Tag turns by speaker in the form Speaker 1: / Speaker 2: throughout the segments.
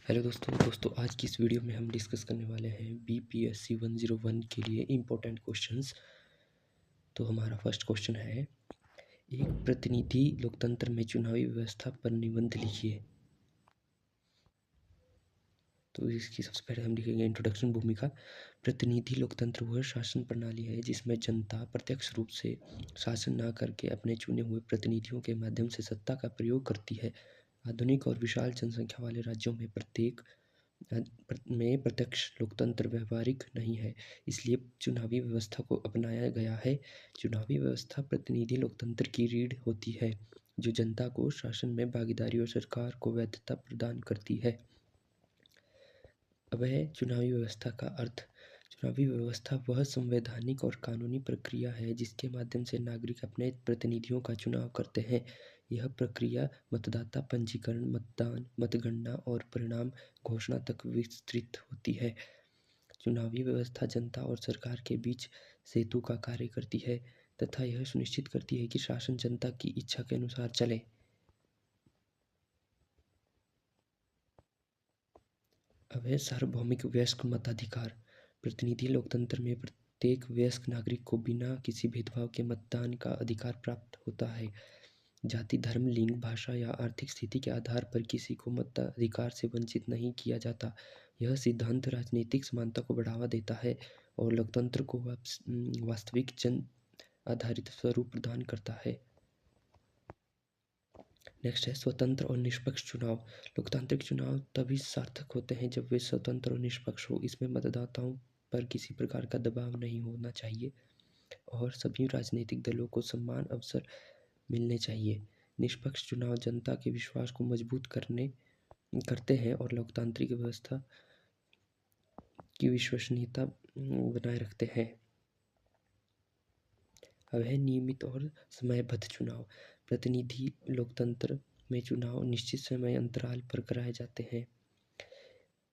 Speaker 1: Hello दोस्तों आज की इस वीडियो में हम डिस्कस करने वाले हैं बीपीएससी 101 के लिए इम्पोर्टेंट क्वेश्चंस। तो हमारा फर्स्ट क्वेश्चन है, एक प्रतिनिधि लोकतंत्र में चुनावी व्यवस्था पर निबंध लिखिए। तो इसकी सबसे पहले हम लिखेंगे इंट्रोडक्शन। भूमिका। प्रतिनिधि लोकतंत्र वह शासन प्रणाली है जिसमें जनता प्रत्यक्ष रूप से शासन न करके अपने चुने हुए प्रतिनिधियों के माध्यम से सत्ता का प्रयोग करती है। आधुनिक और विशाल जनसंख्या वाले राज्यों में प्रत्यक्ष लोकतंत्र व्यवहारिक नहीं है, इसलिए चुनावी व्यवस्था को अपनाया गया है। चुनावी व्यवस्था प्रतिनिधि लोकतंत्र की रीढ़ होती है, जो जनता को शासन में भागीदारी और सरकार को वैधता प्रदान करती है। अब है चुनावी व्यवस्था का अर्थ। चुनावी व्यवस्था वह संवैधानिक और कानूनी प्रक्रिया है जिसके माध्यम से नागरिक अपने प्रतिनिधियों का चुनाव करते हैं। यह प्रक्रिया मतदाता पंजीकरण, मतदान, मतगणना और परिणाम घोषणा तक विस्तृत होती है। चुनावी व्यवस्था जनता और सरकार के बीच सेतु का कार्य करती है तथा यह सुनिश्चित करती है कि शासन जनता की इच्छा के अनुसार चले। अब है सार्वभौमिक वयस्क मताधिकार। प्रतिनिधि लोकतंत्र में प्रत्येक वयस्क नागरिक को बिना किसी भेदभाव के मतदान का अधिकार प्राप्त होता है। जाति, धर्म, लिंग, भाषा या आर्थिक स्थिति के आधार पर किसी को मताधिकार से वंचित नहीं किया जाता। यह सिद्धांत राजनीतिक समानता को बढ़ावा देता है और लोकतंत्र को वास्तविक जन आधारित स्वरूप प्रदान करता है। नेक्स्ट है स्वतंत्र और निष्पक्ष चुनाव। लोकतांत्रिक चुनाव तभी सार्थक होते हैं जब वे स्वतंत्र और निष्पक्ष हो। इसमें मतदाताओं पर किसी प्रकार का दबाव नहीं होना चाहिए और सभी राजनीतिक दलों को समान अवसर मिलने चाहिए। निष्पक्ष चुनाव जनता के विश्वास को मजबूत करते हैं और लोकतांत्रिक व्यवस्था की विश्वसनीयता बनाए रखते हैं। अब है नियमित और समयबद्ध चुनाव। प्रतिनिधि लोकतंत्र में चुनाव निश्चित समय अंतराल पर कराए जाते हैं।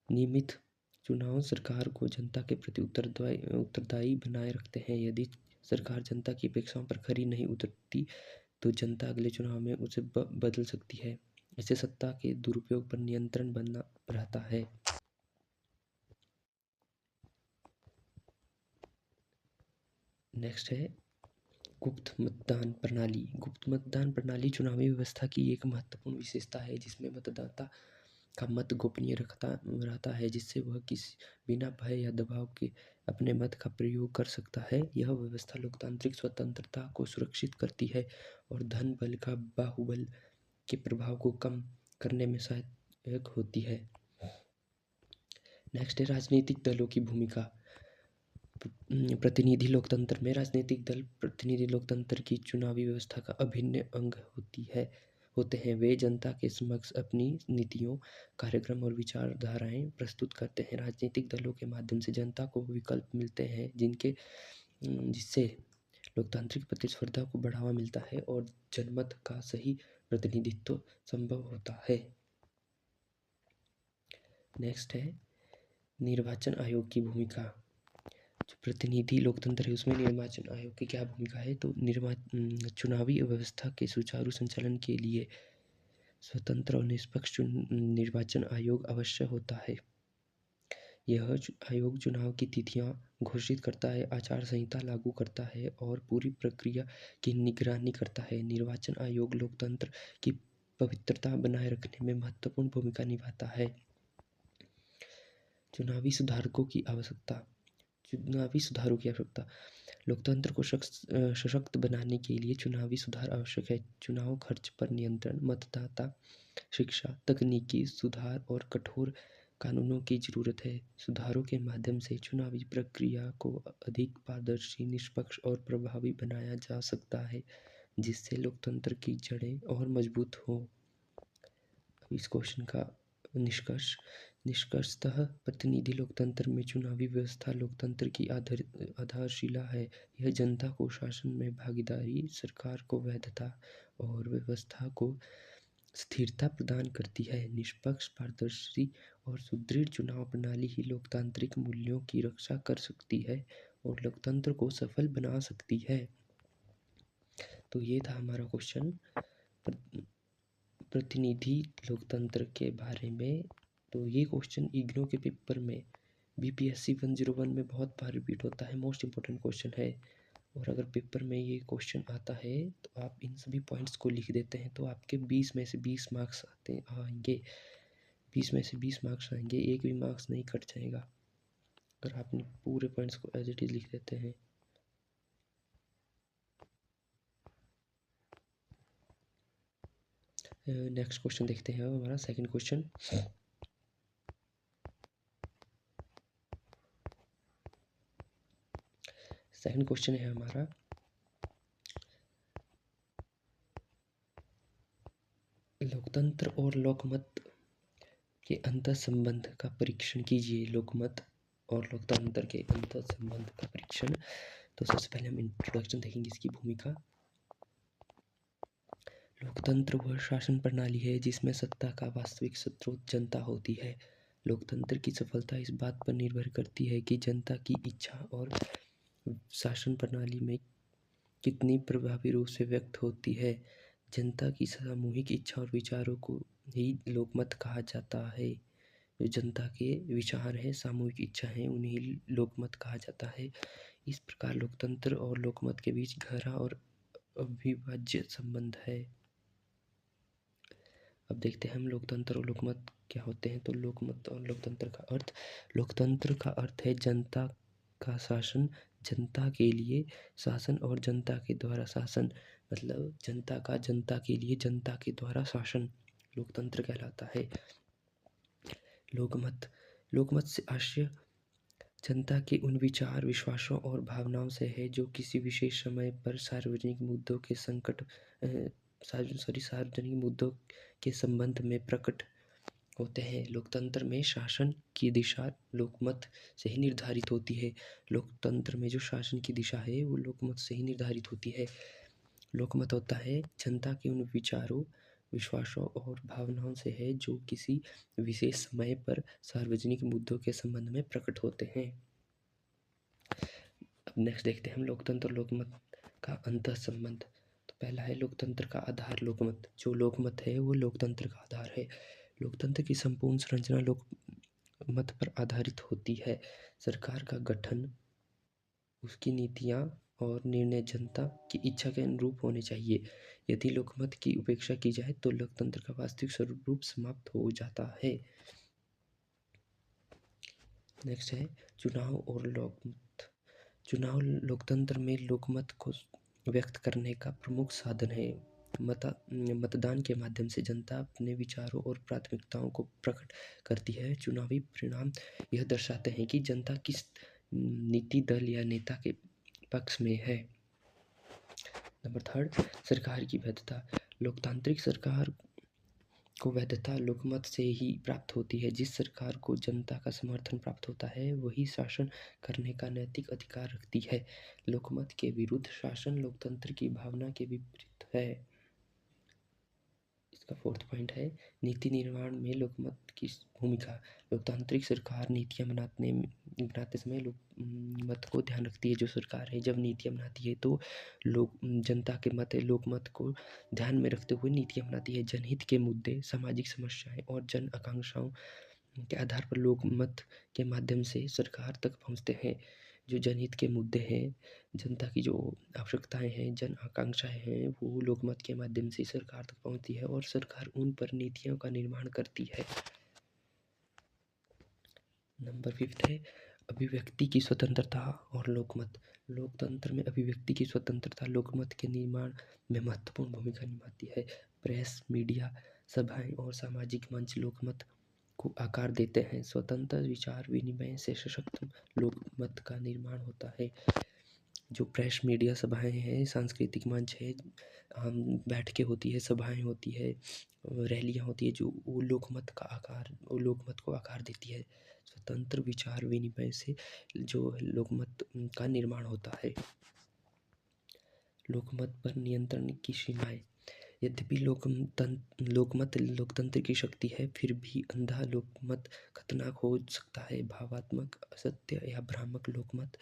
Speaker 1: नियमित चुनाव सरकार को जनता के प्रति उत्तरदायी बनाए रखते हैं। यदि सरकार जनता की अपेक्षाओं पर खरी नहीं उतरती तो जनता अगले चुनाव में उसे बदल सकती है। इससे सत्ता के दुरुपयोग पर नियंत्रण बना रहता है। नेक्स्ट है गुप्त मतदान प्रणाली। गुप्त मतदान प्रणाली चुनावी व्यवस्था की एक महत्वपूर्ण विशेषता है जिसमें मतदाता का मत गोपनीय रहता है, जिससे वह बिना भय या दबाव के अपने मत का प्रयोग कर सकता है। यह व्यवस्था लोकतांत्रिक स्वतंत्रता को सुरक्षित करती है और धन बल का बाहुबल के प्रभाव को कम करने में सहायक होती है। नेक्स्ट है राजनीतिक दलों की भूमिका। प्रतिनिधि लोकतंत्र में राजनीतिक दल प्रतिनिधि लोकतंत्र की चुनावी व्यवस्था का अभिन्न अंग होते हैं। वे जनता के समक्ष अपनी नीतियों, कार्यक्रम और विचारधाराएं प्रस्तुत करते हैं। राजनीतिक दलों के माध्यम से जनता को विकल्प मिलते हैं जिससे लोकतांत्रिक प्रतिस्पर्धा को बढ़ावा मिलता है और जनमत का सही प्रतिनिधित्व संभव होता है। नेक्स्ट है निर्वाचन आयोग की भूमिका। जो प्रतिनिधि लोकतंत्र है उसमें निर्वाचन आयोग की क्या भूमिका है, तो चुनावी व्यवस्था के सुचारू संचालन के लिए स्वतंत्र और निष्पक्ष निर्वाचन आयोग आवश्यक होता है। यह आयोग चुनाव की तिथियां घोषित करता है, आचार संहिता लागू करता है और पूरी प्रक्रिया की निगरानी करता है। निर्वाचन आयोग लोकतंत्र की पवित्रता बनाए रखने में महत्वपूर्ण भूमिका निभाता है। चुनावी सुधारों की आवश्यकता। लोकतंत्र को सशक्त बनाने के लिए चुनावी सुधार आवश्यक है। चुनाव खर्च पर नियंत्रण, मतदाता शिक्षा, तकनीकी सुधार और कठोर कानूनों की जरूरत है। सुधारों के माध्यम से चुनावी प्रक्रिया को अधिक पारदर्शी, निष्पक्ष और प्रभावी बनाया जा सकता है, जिससे लोकतंत्र की जड़ें और मजबूत हों। इस क्वेश्चन का निष्कर्षतः प्रतिनिधि लोकतंत्र में चुनावी व्यवस्था लोकतंत्र की आधारशिला है। यह जनता को शासन में भागीदारी, सरकार को वैधता और व्यवस्था को स्थिरता प्रदान करती है। निष्पक्ष, पारदर्शी और सुदृढ़ चुनाव प्रणाली ही लोकतांत्रिक मूल्यों की रक्षा कर सकती है और लोकतंत्र को सफल बना सकती है। तो ये था हमारा क्वेश्चन प्रतिनिधि लोकतंत्र के बारे में। तो ये क्वेश्चन इग्नू के पेपर में बीपीएससी 101 में बहुत बार रिपीट होता है, मोस्ट इम्पोर्टेंट क्वेश्चन है। और अगर पेपर में ये क्वेश्चन आता है तो आप इन सभी पॉइंट्स को लिख देते हैं तो आपके 20 में से 20 मार्क्स आएंगे। 20 में से 20 मार्क्स आएंगे, एक भी मार्क्स नहीं कट जाएगा अगर आपने पूरे पॉइंट्स को एज इट इज लिख देते हैं। नेक्स्ट क्वेश्चन देखते हैं हमारा सेकंड क्वेश्चन। सेकंड क्वेश्चन है हमारा, लोकतंत्र और लोकमत के अंतर संबंध का परीक्षण कीजिए। लोकमत और लोकतंत्र के अंतर संबंध का परीक्षण। तो सबसे पहले हम इंट्रोडक्शन देखेंगे इसकी भूमिका। लोकतंत्र वह शासन प्रणाली है जिसमें सत्ता का वास्तविक स्रोत जनता होती है। लोकतंत्र की सफलता इस बात पर निर्भर करती है कि जनता की इच्छा और शासन प्रणाली में कितनी प्रभावी रूप से व्यक्त होती है। जनता की सामूहिक इच्छा और विचारों को ही लोकमत कहा जाता है। जो जनता के विचार हैं, सामूहिक इच्छा है, उन्हें लोकमत कहा जाता है। इस प्रकार लोकतंत्र और लोकमत के बीच गहरा और अविभाज्य संबंध है। अब देखते हैं हम लोकतंत्र और लोकमत क्या होते हैं। तो लोकमत और लोकतंत्र का अर्थ, लोकतंत्र का अर्थ है जनता का शासन, जनता के लिए शासन और जनता के द्वारा शासन, मतलब जनता का जनता के लिए जनता के द्वारा शासन लोकतंत्र कहलाता है। लोकमत, लोकमत से आशय जनता के उन विचार, विश्वासों और भावनाओं से है जो किसी विशेष समय पर सार्वजनिक मुद्दों के सार्वजनिक मुद्दों के संबंध में प्रकट होते हैं। लोकतंत्र में शासन की दिशा लोकमत से ही निर्धारित होती है। लोकतंत्र में जो शासन की दिशा है वो लोकमत से ही निर्धारित होती है। लोकमत होता है जनता के उन विचारों, विश्वासों और भावनाओं से है जो किसी विशेष समय पर सार्वजनिक मुद्दों के संबंध में प्रकट होते हैं। अब नेक्स्ट देखते हैं हम लोकतंत्र और लोकमत का अंतर संबंध। तो पहला है लोकतंत्र का आधार लोकमत। जो लोकमत है वो लोकतंत्र का आधार है। लोकतंत्र की संपूर्ण संरचना लोकमत पर आधारित होती है। सरकार का गठन, उसकी नीतियाँ और निर्णय जनता की इच्छा के अनुरूप होने चाहिए। यदि लोकमत की उपेक्षा की जाए तो लोकतंत्र का वास्तविक स्वरूप समाप्त हो जाता है। नेक्स्ट है चुनाव और लोकमत। चुनाव लोकतंत्र में लोकमत को व्यक्त करने का प्रमुख साधन है। मतदान के माध्यम से जनता अपने विचारों और प्राथमिकताओं को प्रकट करती है। चुनावी परिणाम यह दर्शाते हैं कि जनता किस नीति, दल या नेता के पक्ष में है। नंबर थर्ड, सरकार की वैधता। लोकतांत्रिक सरकार को वैधता लोकमत से ही प्राप्त होती है। जिस सरकार को जनता का समर्थन प्राप्त होता है वही शासन करने का नैतिक अधिकार रखती है। लोकमत के विरुद्ध शासन लोकतंत्र की भावना के विपरीत है। इसका फोर्थ पॉइंट है नीति निर्माण में लोकमत की भूमिका। लोकतांत्रिक सरकार नीतियाँ बनाते समय लोकमत को ध्यान रखती है। जो सरकार है जब नीतियाँ बनाती है तो जनता के मत, लोकमत को ध्यान में रखते हुए नीतियाँ बनाती है। जनहित के मुद्दे, सामाजिक समस्याएं और जन आकांक्षाओं के आधार पर लोकमत के माध्यम से सरकार तक पहुँचते हैं। जो जनहित के मुद्दे हैं, जनता की जो आवश्यकताएं हैं, जन आकांक्षाएं हैं, वो लोकमत के माध्यम से सरकार तक पहुँचती है और सरकार उन पर नीतियों का निर्माण करती है। नंबर फिफ्थ है अभिव्यक्ति की स्वतंत्रता और लोकमत। लोकतंत्र में अभिव्यक्ति की स्वतंत्रता लोकमत के निर्माण में महत्वपूर्ण भूमिका निभाती है। प्रेस, मीडिया, सभाएं और सामाजिक मंच लोकमत को आकार देते हैं। स्वतंत्र विचार विनिमय से सशक्त लोकमत का निर्माण होता है। जो प्रेस, मीडिया, सभाएं हैं, सांस्कृतिक मंच है, हम बैठकें होती है, सभाएं होती है, रैलियां होती है, जो वो लोकमत को आकार देती है। स्वतंत्र विचार विनिमय से जो लोकमत का निर्माण होता है। लोकमत पर नियंत्रण की सीमाएं। यद्यपि लोकमत लोकतंत्र की शक्ति है, फिर भी अंधा लोकमत खतरनाक हो सकता है। भावात्मक, असत्य या भ्रामक लोकमत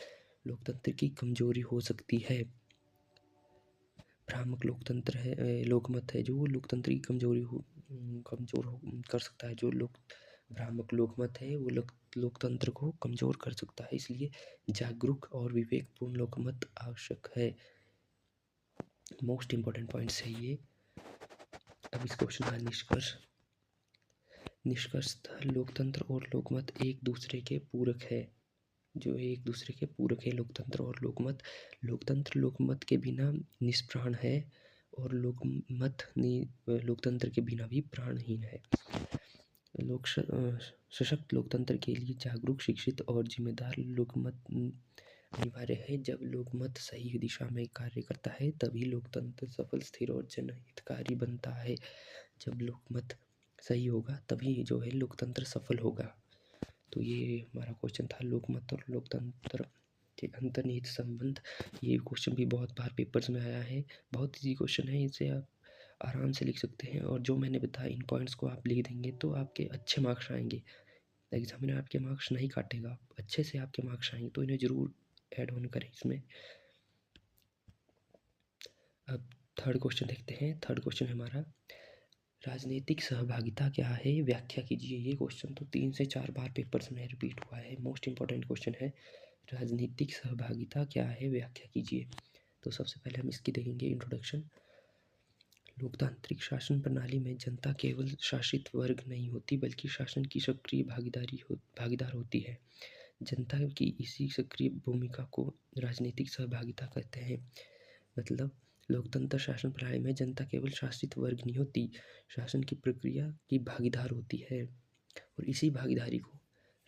Speaker 1: लोकतंत्र की कमजोरी हो सकती है। भ्रामक लोकमत है जो लोकतंत्र की कमजोर कर सकता है। जो भ्रामक लोकमत है वो लोकतंत्र को कमज़ोर कर सकता है, इसलिए जागरूक और विवेकपूर्ण लोकमत आवश्यक है। मोस्ट इम्पॉर्टेंट पॉइंट्स है ये। अब इस क्वेश्चन का निष्कर्षतः लोकतंत्र और लोकमत एक दूसरे के पूरक है। जो एक दूसरे के पूरक है लोकतंत्र और लोकमत। लोकतंत्र लोकमत के बिना निष्प्राण है और लोकमत लोकतंत्र के बिना भी प्राणहीन है। सशक्त लोकतंत्र के लिए जागरूक, शिक्षित और जिम्मेदार लोकमत अनिवार्य है। जब लोकमत सही दिशा में कार्य करता है तभी लोकतंत्र सफल, स्थिर और जनहितकारी बनता है। जब लोकमत सही होगा तभी जो है लोकतंत्र सफल होगा। तो ये हमारा क्वेश्चन था, लोकमत और लोकतंत्र के अंतर्निहित संबंध। ये क्वेश्चन भी बहुत बार पेपर्स में आया है, बहुत इजी क्वेश्चन है, इसे आप आराम से लिख सकते हैं। और जो मैंने बताया इन पॉइंट्स को आप लिख देंगे तो आपके अच्छे मार्क्स आएंगे। एग्जामिनर आपके मार्क्स नहीं काटेगा, अच्छे से आपके मार्क्स आएंगे, तो इन्हें ज़रूर ऐड ऑन करें इसमें। अब थर्ड क्वेश्चन देखते हैं। थर्ड क्वेश्चन है हमारा, राजनीतिक सहभागिता क्या है, व्याख्या कीजिए। ये क्वेश्चन तो 3 से 4 बार पेपर्स में रिपीट हुआ है, मोस्ट इम्पॉर्टेंट क्वेश्चन है। राजनीतिक सहभागिता क्या है, व्याख्या कीजिए। तो सबसे पहले हम इसकी देखेंगे इंट्रोडक्शन। लोकतांत्रिक शासन प्रणाली में जनता केवल शासित वर्ग नहीं होती बल्कि शासन की सक्रिय भागीदार होती है। जनता की इसी सक्रिय भूमिका को राजनीतिक सहभागिता कहते हैं। मतलब लोकतंत्र शासन प्रणाली में जनता केवल शासित वर्ग नहीं होती, शासन की प्रक्रिया की भागीदार होती है और इसी भागीदारी को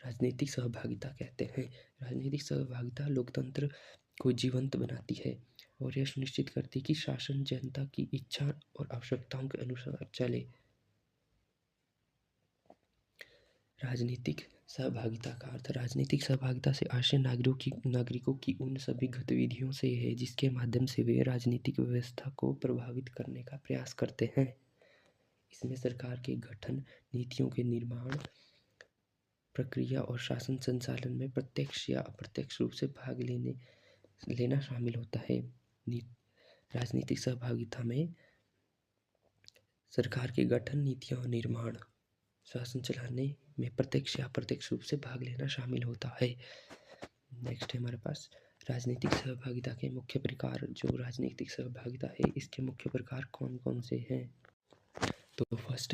Speaker 1: राजनीतिक सहभागिता कहते हैं। राजनीतिक सहभागिता लोकतंत्र को जीवंत बनाती है और यह सुनिश्चित करती है कि शासन जनता की इच्छा और आवश्यकताओं के अनुसार चले। राजनीतिक सहभागिता का अर्थ, राजनीतिक सहभागिता से आशय नागरिकों की उन सभी गतिविधियों से है जिसके माध्यम से वे राजनीतिक व्यवस्था को प्रभावित करने का प्रयास करते हैं। इसमें सरकार के गठन, नीतियों के निर्माण प्रक्रिया और शासन संचालन में प्रत्यक्ष या अप्रत्यक्ष रूप से भाग लेना शामिल होता है। राजनीतिक सहभागिता में सरकार के गठन, नीतियाँ और निर्माण, शासन चलाने में प्रत्यक्ष या अप्रत्यक्ष रूप से भाग लेना शामिल होता है। नेक्स्ट है हमारे पास राजनीतिक सहभागिता के मुख्य प्रकार। जो राजनीतिक सहभागिता है इसके मुख्य प्रकार कौन कौन से हैं? तो फर्स्ट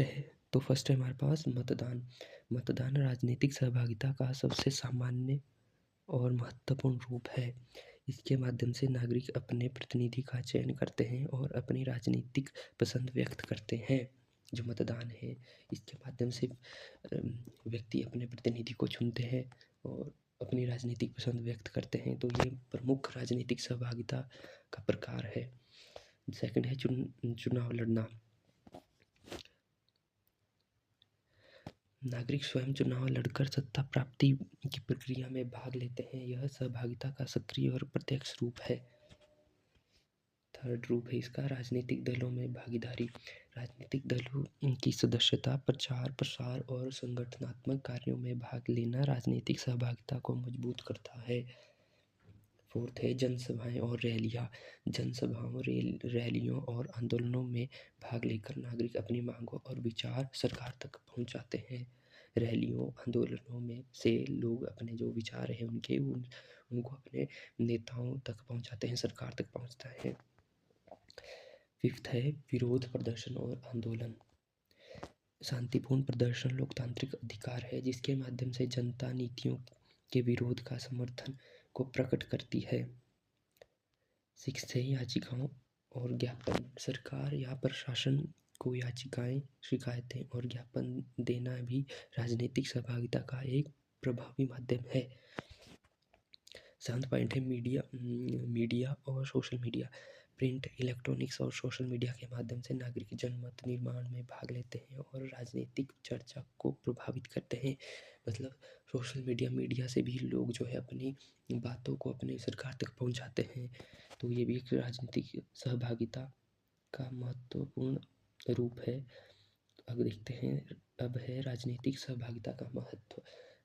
Speaker 1: है हमारे पास मतदान। मतदान राजनीतिक सहभागिता का सबसे सामान्य और महत्वपूर्ण रूप है। इसके माध्यम से नागरिक अपने प्रतिनिधि का चयन करते हैं और अपनी राजनीतिक पसंद व्यक्त करते हैं। जो मतदान है इसके माध्यम से व्यक्ति अपने प्रतिनिधि को चुनते हैं और अपनी राजनीतिक पसंद व्यक्त करते हैं। तो ये प्रमुख राजनीतिक सहभागिता का प्रकार है। सेकंड है चुनाव लड़ना। नागरिक स्वयं चुनाव लड़कर सत्ता प्राप्ति की प्रक्रिया में भाग लेते हैं। यह सहभागिता का सक्रिय और प्रत्यक्ष रूप है। थर्ड रूप है इसका राजनीतिक दलों में भागीदारी। राजनीतिक दलों की सदस्यता, प्रचार प्रसार और संगठनात्मक कार्यों में भाग लेना राजनीतिक सहभागिता को मजबूत करता है। फोर्थ है जनसभाएं और रैलियाँ। जनसभाओं, रैलियों और आंदोलनों में भाग लेकर नागरिक अपनी मांगों और विचार सरकार तक पहुंचाते हैं। रैलियों, आंदोलनों में से लोग अपने जो विचार हैं उनको अपने नेताओं तक पहुंचाते हैं, सरकार तक पहुंचता है। फिफ्थ है विरोध प्रदर्शन और आंदोलन। शांतिपूर्ण प्रदर्शन लोकतांत्रिक अधिकार है जिसके माध्यम से जनता नीतियों के विरोध का समर्थन को प्रकट करती है। सिक्स्थ है याचिकाओं और ज्ञापन। सरकार या प्रशासन को याचिकाएं, शिकायतें और ज्ञापन देना भी राजनीतिक सहभागिता का एक प्रभावी माध्यम है। सेवंथ पॉइंट है मीडिया और सोशल मीडिया। प्रिंट, इलेक्ट्रॉनिक्स और सोशल मीडिया के माध्यम से नागरिक जनमत निर्माण में भाग लेते हैं और राजनीतिक चर्चा को प्रभावित करते हैं। मतलब सोशल मीडिया से भी लोग जो है अपनी बातों को अपने सरकार तक पहुंचाते हैं। तो ये भी एक राजनीतिक सहभागिता का महत्वपूर्ण रूप है। अब देखते हैं, अब है राजनीतिक सहभागिता का महत्व।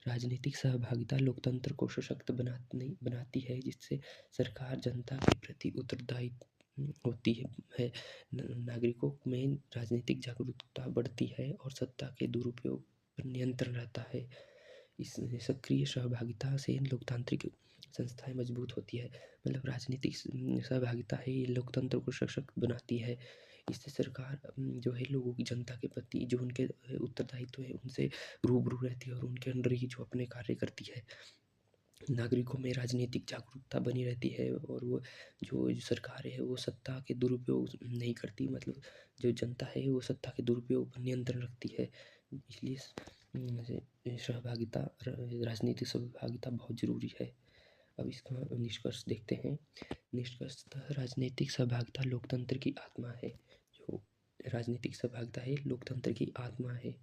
Speaker 1: राजनीतिक सहभागिता लोकतंत्र को सशक्त बनाती है जिससे सरकार जनता के प्रति उत्तरदायी होती है। नागरिकों में राजनीतिक जागरूकता बढ़ती है और सत्ता के दुरुपयोग पर नियंत्रण रहता है। इस सक्रिय सहभागिता से लोकतांत्रिक संस्थाएं मजबूत होती है। मतलब राजनीतिक सहभागिता है, ये लोकतंत्र को सशक्त बनाती है। इससे सरकार जो है लोगों की, जनता के प्रति जो उनके उत्तरदायित्व है उनसे रूबरू रहती है और उनके अंडर ही जो अपने कार्य करती है। नागरिकों में राजनीतिक जागरूकता बनी रहती है और वो जो सरकार है वो सत्ता के दुरुपयोग नहीं करती। मतलब जो जनता है वो सत्ता के दुरुपयोग पर नियंत्रण रखती है। इसलिए सहभागिता, राजनीतिक सहभागिता बहुत ज़रूरी है। अब इसका निष्कर्ष देखते हैं। निष्कर्षतः राजनीतिक सहभागिता लोकतंत्र की आत्मा है। जो राजनीतिक सहभागिता है लोकतंत्र की आत्मा है।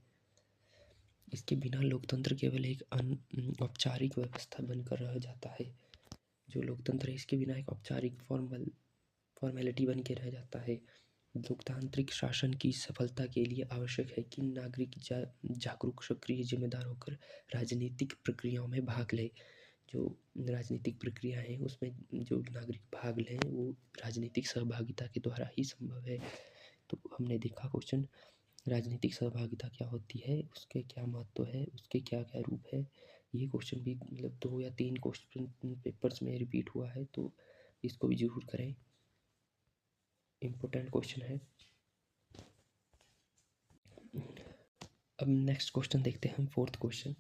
Speaker 1: इसके बिना लोकतंत्र केवल एक औपचारिक व्यवस्था बनकर रह जाता है। जो लोकतंत्र है इसके बिना एक औपचारिक फॉर्मेलिटी बन के रह जाता है। लोकतांत्रिक शासन की सफलता के लिए आवश्यक है कि नागरिक जागरूक, सक्रिय, जिम्मेदार होकर राजनीतिक प्रक्रियाओं में भाग ले। जो राजनीतिक प्रक्रिया है उसमें जो नागरिक भाग लें वो राजनीतिक सहभागिता के द्वारा ही संभव है। तो हमने देखा क्वेश्चन, राजनीतिक सहभागिता क्या होती है, उसके क्या महत्व है, उसके क्या क्या रूप है। ये क्वेश्चन भी मतलब 2 या 3 क्वेश्चन पेपर्स में रिपीट हुआ है, तो इसको भी जरूर करें, इम्पोर्टेंट क्वेश्चन है। अब नेक्स्ट क्वेश्चन देखते हैं हम, 4th क्वेश्चन।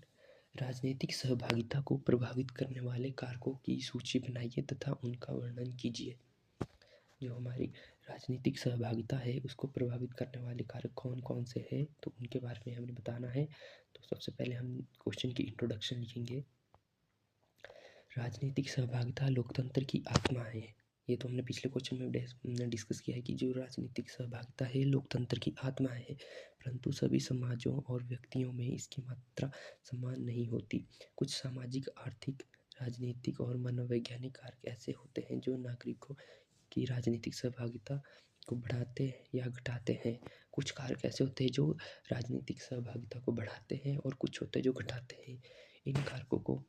Speaker 1: राजनीतिक सहभागिता को प्रभावित करने वाले कारकों की सूची बनाइए तथा उनका वर्णन कीजिए। जो हमारी राजनीतिक सहभागिता है उसको प्रभावित करने वाले कारक कौन कौन से हैं, तो उनके बारे में हमें बताना है। तो सबसे पहले हम क्वेश्चन की इंट्रोडक्शन लिखेंगे। राजनीतिक सहभागिता लोकतंत्र की आत्मा है। ये तो हमने पिछले क्वेश्चन में डिस्कस किया है कि जो राजनीतिक सहभागिता है लोकतंत्र की आत्मा है, परंतु सभी समाजों और व्यक्तियों में इसकी मात्रा समान नहीं होती। कुछ सामाजिक, आर्थिक, राजनीतिक और मनोवैज्ञानिक कारक ऐसे होते हैं जो नागरिकों की राजनीतिक सहभागिता को बढ़ाते हैं या घटाते हैं। कुछ कारक ऐसे होते हैं जो राजनीतिक सहभागिता को बढ़ाते हैं और कुछ होते हैं जो घटाते हैं। इन कारकों को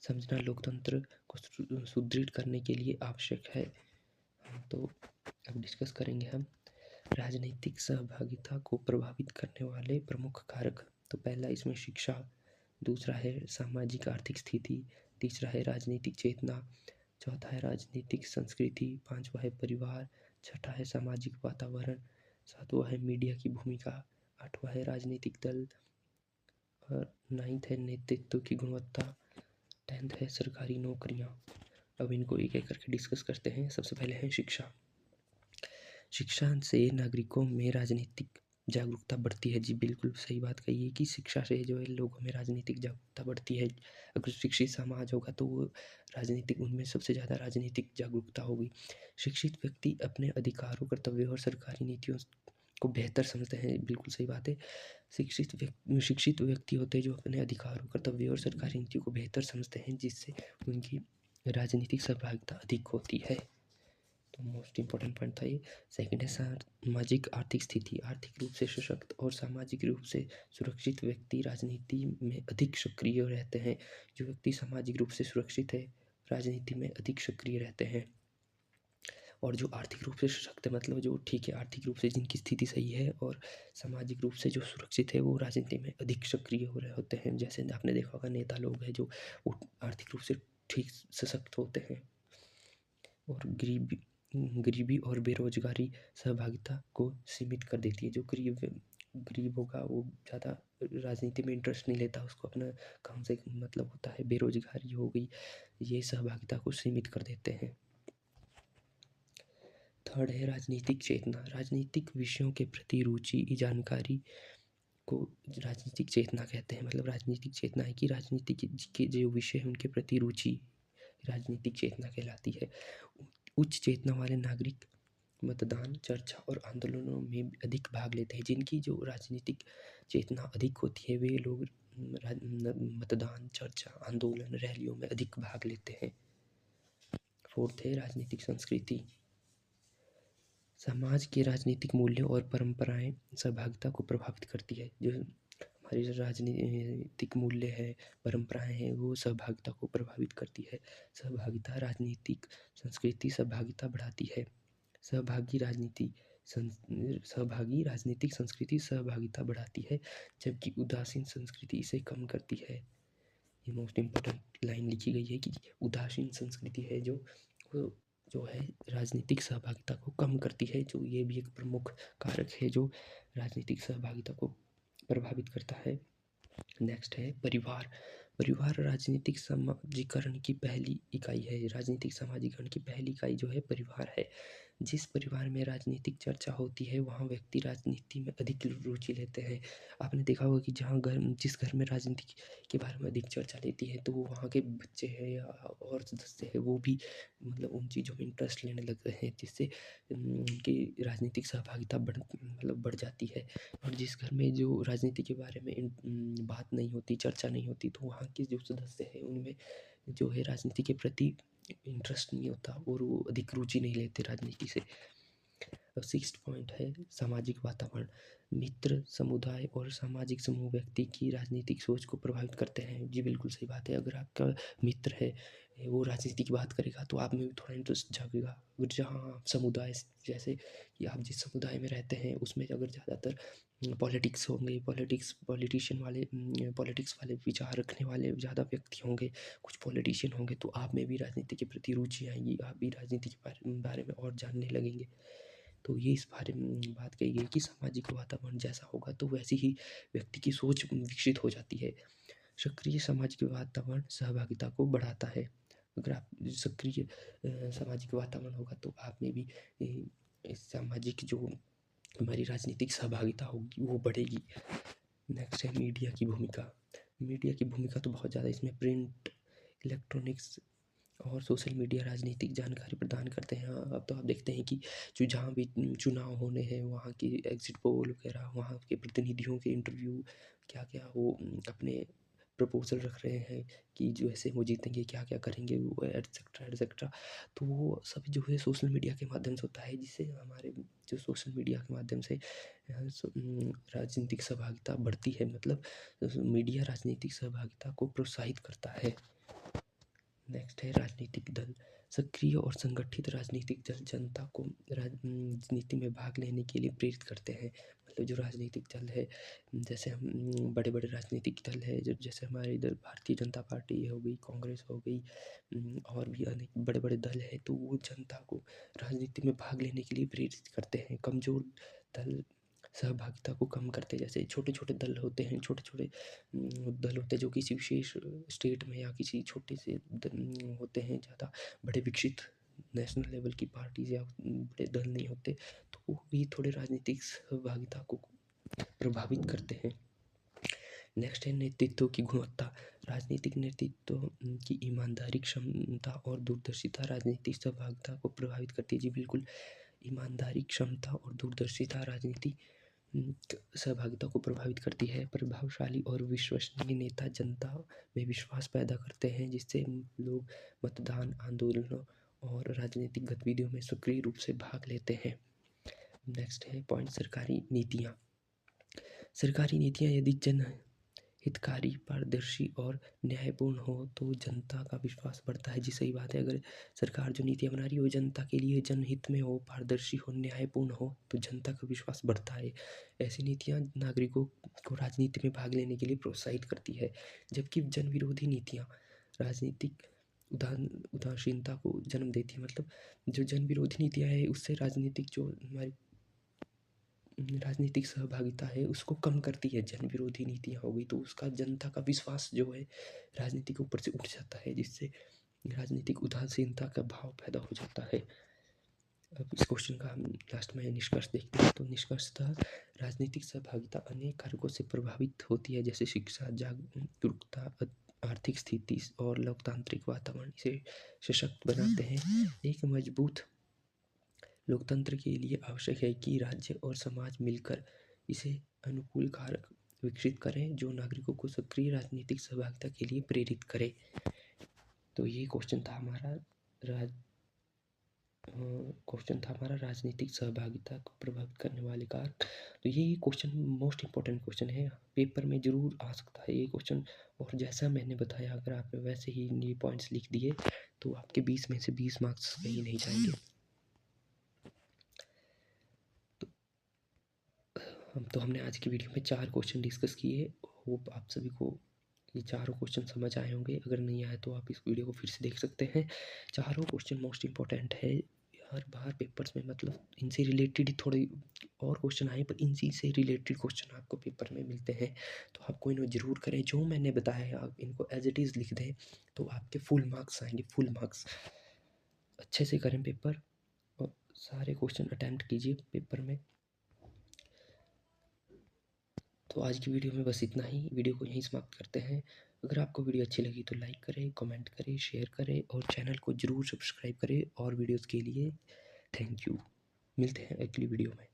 Speaker 1: समझना लोकतंत्र को सुदृढ़ करने के लिए आवश्यक है। तो अब डिस्कस करेंगे हम राजनीतिक सहभागिता को प्रभावित करने वाले प्रमुख कारक। तो पहला इसमें शिक्षा, दूसरा है सामाजिक आर्थिक स्थिति, तीसरा है राजनीतिक चेतना, चौथा है राजनीतिक संस्कृति, पांचवा है परिवार, छठा है सामाजिक वातावरण, सातवां है मीडिया की भूमिका, आठवां है राजनीतिक दल और 9th है नेतृत्व की गुणवत्ता, 10th है सरकारी नौकरियां। अब इनको एक एक करके डिस्कस करते हैं। सबसे पहले है शिक्षा। शिक्षा से नागरिकों में राजनीतिक जागरूकता बढ़ती है। जी बिल्कुल सही बात कही है कि शिक्षा से जो है लोगों में राजनीतिक जागरूकता बढ़ती है। अगर शिक्षित समाज होगा तो वो राजनीतिक, उनमें सबसे ज़्यादा राजनीतिक जागरूकता होगी। शिक्षित व्यक्ति अपने अधिकारों, कर्तव्यों और सरकारी नीतियों को बेहतर समझते हैं। बिल्कुल सही बात है। शिक्षित व्यक्ति होते हैं जो अपने अधिकारों, कर्तव्यों और सरकारी नीतियों को बेहतर समझते हैं, जिससे उनकी राजनीतिक सहभागिता अधिक होती है। तो मोस्ट इम्पोर्टेंट पॉइंट था ये। सेकंड है सामाजिक आर्थिक स्थिति। आर्थिक रूप से सशक्त और सामाजिक रूप से सुरक्षित व्यक्ति राजनीति में अधिक सक्रिय रहते हैं। जो व्यक्ति सामाजिक रूप से सुरक्षित है राजनीति में अधिक सक्रिय रहते हैं। और जो आर्थिक रूप से सशक्त है, मतलब जो ठीक है, आर्थिक रूप से जिनकी स्थिति सही है और सामाजिक रूप से जो सुरक्षित है, वो राजनीति में अधिक सक्रिय हो रहे होते हैं। जैसे आपने देखा होगा नेता लोग हैं जो आर्थिक रूप से ठीक सशक्त होते हैं। और गरीबी और बेरोजगारी सहभागिता को सीमित कर देती है। जो गरीब होगा वो ज़्यादा राजनीति में इंटरेस्ट नहीं लेता, उसको अपना काम से मतलब होता है। बेरोजगारी हो गई, ये सहभागिता को सीमित कर देते हैं। थर्ड है राजनीतिक चेतना। राजनीतिक विषयों के प्रति रुचि, जानकारी को राजनीतिक चेतना कहते हैं। मतलब राजनीतिक चेतना है कि राजनीति के जो विषय हैं उनके प्रति रुचि राजनीतिक चेतना कहलाती है। उच्च चेतना वाले नागरिक मतदान, चर्चा और आंदोलनों में अधिक भाग लेते हैं। जिनकी जो राजनीतिक चेतना अधिक होती है वे लोग मतदान, चर्चा, आंदोलन, रैलियों में अधिक भाग लेते हैं। फोर्थ है राजनीतिक संस्कृति। समाज के राजनीतिक मूल्यों और परंपराएं सहभागिता को प्रभावित करती है। जो हमारी राजनीतिक मूल्य है, परंपराएं हैं, वो सहभागिता को प्रभावित करती है। सहभागिता राजनीतिक संस्कृति सहभागिता बढ़ाती है। सहभागी राजनीति सहभागी राजनीतिक संस्कृति सहभागिता बढ़ाती है, जबकि उदासीन संस्कृति इसे कम करती है। ये मोस्ट इम्पोर्टेंट लाइन लिखी गई है कि उदासीन संस्कृति है जो है राजनीतिक सहभागिता को कम करती है। जो ये भी एक प्रमुख कारक है जो राजनीतिक सहभागिता को प्रभावित करता है। नेक्स्ट है परिवार। परिवार राजनीतिक समाजीकरण की पहली इकाई है। राजनीतिक समाजीकरण की पहली इकाई जो है परिवार है। जिस परिवार में राजनीतिक चर्चा होती है वहाँ व्यक्ति राजनीति में अधिक रुचि लेते हैं। आपने देखा होगा कि जिस घर में राजनीति के बारे में अधिक चर्चा लेती है तो वहाँ के बच्चे हैं या और सदस्य हैं वो भी मतलब उन चीज़ों में इंटरेस्ट लेने लगते हैं, जिससे उनकी राजनीतिक सहभागिता बढ़ जाती है। और जिस घर में जो राजनीति के बारे में बात नहीं होती, चर्चा नहीं होती, तो वहाँ के जो सदस्य हैं उनमें जो है राजनीति के प्रति इंटरेस्ट नहीं होता और वो अधिक रुचि नहीं लेते राजनीति से। अब 6th पॉइंट है सामाजिक वातावरण। मित्र, समुदाय और सामाजिक समूह व्यक्ति की राजनीतिक सोच को प्रभावित करते हैं। जी बिल्कुल सही बात है। अगर आपका मित्र है वो राजनीति की बात करेगा तो आप में भी थोड़ा इंटरेस्ट जागेगा। अगर जहाँ समुदाय जैसे कि आप जिस समुदाय में रहते हैं उसमें अगर ज़्यादातर पॉलिटिक्स होंगे, पॉलिटिक्स वाले विचार रखने वाले ज़्यादा व्यक्ति होंगे, कुछ पॉलिटिशियन होंगे, तो आप में भी राजनीति के प्रति रुचि आएगी, आप भी राजनीति के बारे में और जानने लगेंगे। तो ये इस बारे में बात कही गई कि सामाजिक वातावरण जैसा होगा तो वैसी ही व्यक्ति की सोच विकसित हो जाती है। सक्रिय सामाजिक वातावरण सहभागिता को बढ़ाता है। अगर आप सक्रिय सामाजिक वातावरण होगा तो आप में भी सामाजिक जो हमारी राजनीतिक सहभागिता होगी वो बढ़ेगी। नेक्स्ट है मीडिया की भूमिका। मीडिया की भूमिका तो बहुत ज़्यादा इसमें प्रिंट, इलेक्ट्रॉनिक्स और सोशल मीडिया राजनीतिक जानकारी प्रदान करते हैं। अब तो आप देखते हैं कि जो जहाँ भी चुनाव होने हैं वहाँ की एग्जिट पोल वगैरह, वहाँ के प्रतिनिधियों के इंटरव्यू क्या-क्या वो अपने प्रपोजल रख रहे हैं कि जो ऐसे वो जीतेंगे, क्या-क्या करेंगे वो एटसेट्रा एटसेट्रा। तो वो सब जो है सोशल मीडिया के माध्यम से होता है, जिससे हमारे जो सोशल मीडिया के माध्यम से राजनीतिक सहभागिता बढ़ती है। मतलब मीडिया राजनीतिक सहभागिता को प्रोत्साहित करता है। नेक्स्ट है राजनीतिक दल। सक्रिय और संगठित राजनीतिक दल जनता को राजनीति में भाग लेने के लिए प्रेरित करते हैं। मतलब जो राजनीतिक दल है, जैसे हम बड़े-बड़े राजनीतिक दल है जैसे हमारे इधर भारतीय जनता पार्टी हो गई, कांग्रेस हो गई, और भी अनेक बड़े-बड़े दल है, तो वो जनता को राजनीति में भाग लेने के लिए प्रेरित करते हैं। कमज़ोर दल सहभागिता को कम करते हैं। जैसे छोटे-छोटे दल होते हैं, छोटे-छोटे दल होते हैं जो किसी विशेष स्टेट में या किसी छोटे से होते हैं, ज़्यादा बड़े विकसित नेशनल लेवल की पार्टीज या बड़े दल नहीं होते, तो वो भी थोड़े राजनीतिक सहभागिता को प्रभावित करते हैं। नेक्स्ट है नेतृत्व की गुणवत्ता। राजनीतिक नेतृत्व की ईमानदारी, क्षमता और दूरदर्शिता राजनीतिक सहभागिता को प्रभावित करती है। जी बिल्कुल, ईमानदारी, क्षमता और दूरदर्शिता राजनीति सहभागिता को प्रभावित करती है। प्रभावशाली और विश्वसनीय नेता जनता में विश्वास पैदा करते हैं, जिससे लोग मतदान, आंदोलनों और राजनीतिक गतिविधियों में सक्रिय रूप से भाग लेते हैं। नेक्स्ट है पॉइंट सरकारी नीतियाँ। सरकारी नीतियाँ यदि जनहितकारी, पारदर्शी और न्यायपूर्ण हो तो जनता का विश्वास बढ़ता है। जी सही बात है। अगर सरकार जो नीतियाँ बना रही है वो जनता के लिए जनहित में हो, पारदर्शी हो, न्यायपूर्ण हो तो जनता का विश्वास बढ़ता है। ऐसी नीतियाँ नागरिकों को राजनीति में भाग लेने के लिए प्रोत्साहित करती है, जबकि जन विरोधी नीतियाँ राजनीतिक उदासीनता को जन्म देती है। मतलब जो जन विरोधी नीतियाँ है उससे राजनीतिक जो हमारी राजनीतिक सहभागिता है उसको कम करती है। जन विरोधी नीतियाँ हो गई तो उसका जनता का विश्वास जो है राजनीति के ऊपर से उठ जाता है, जिससे राजनीतिक उदासीनता का भाव पैदा हो जाता है। अब इस क्वेश्चन का हम लास्ट में निष्कर्ष देखते हैं। तो निष्कर्षतः राजनीतिक सहभागिता अनेक कारकों से प्रभावित होती है, जैसे शिक्षा, जागरूकता, आर्थिक स्थिति और लोकतांत्रिक वातावरण इसे सशक्त बनाते हैं। एक मजबूत लोकतंत्र के लिए आवश्यक है कि राज्य और समाज मिलकर इसे अनुकूल कारक विकसित करें जो नागरिकों को सक्रिय राजनीतिक सहभागिता के लिए प्रेरित करे। तो ये क्वेश्चन था हमारा राजनीतिक सहभागिता को प्रभावित करने वाले कारक। तो ये क्वेश्चन मोस्ट इम्पोर्टेंट क्वेश्चन है, पेपर में ज़रूर आ सकता है ये क्वेश्चन। और जैसा मैंने बताया अगर आपने वैसे ही ये पॉइंट्स लिख दिए तो आपके 20 में से 20 मार्क्स कहीं नहीं जाएंगे। तो हमने आज की वीडियो में 4 क्वेश्चन डिस्कस किए। होप आप सभी को ये चारों क्वेश्चन समझ आए होंगे। अगर नहीं आए तो आप इस वीडियो को फिर से देख सकते हैं। चारों क्वेश्चन मोस्ट इम्पोर्टेंट है। हर बार पेपर्स में मतलब इनसे रिलेटेड ही थोड़े और क्वेश्चन आए, पर इनसी से रिलेटेड क्वेश्चन आपको पेपर में मिलते हैं। तो आपको इन्हें ज़रूर करें। जो मैंने बताया है आप इनको एज इट इज़ लिख दें तो आपके फुल मार्क्स आएंगे, फुल मार्क्स। अच्छे से करें पेपर और सारे क्वेश्चन अटैम्प्ट कीजिए पेपर में। तो आज की वीडियो में बस इतना ही। वीडियो को यहीं समाप्त करते हैं। अगर आपको वीडियो अच्छी लगी तो लाइक करें, कमेंट करें, शेयर करें और चैनल को ज़रूर सब्सक्राइब करें और वीडियोज़ के लिए थैंक यू। मिलते हैं अगली वीडियो में।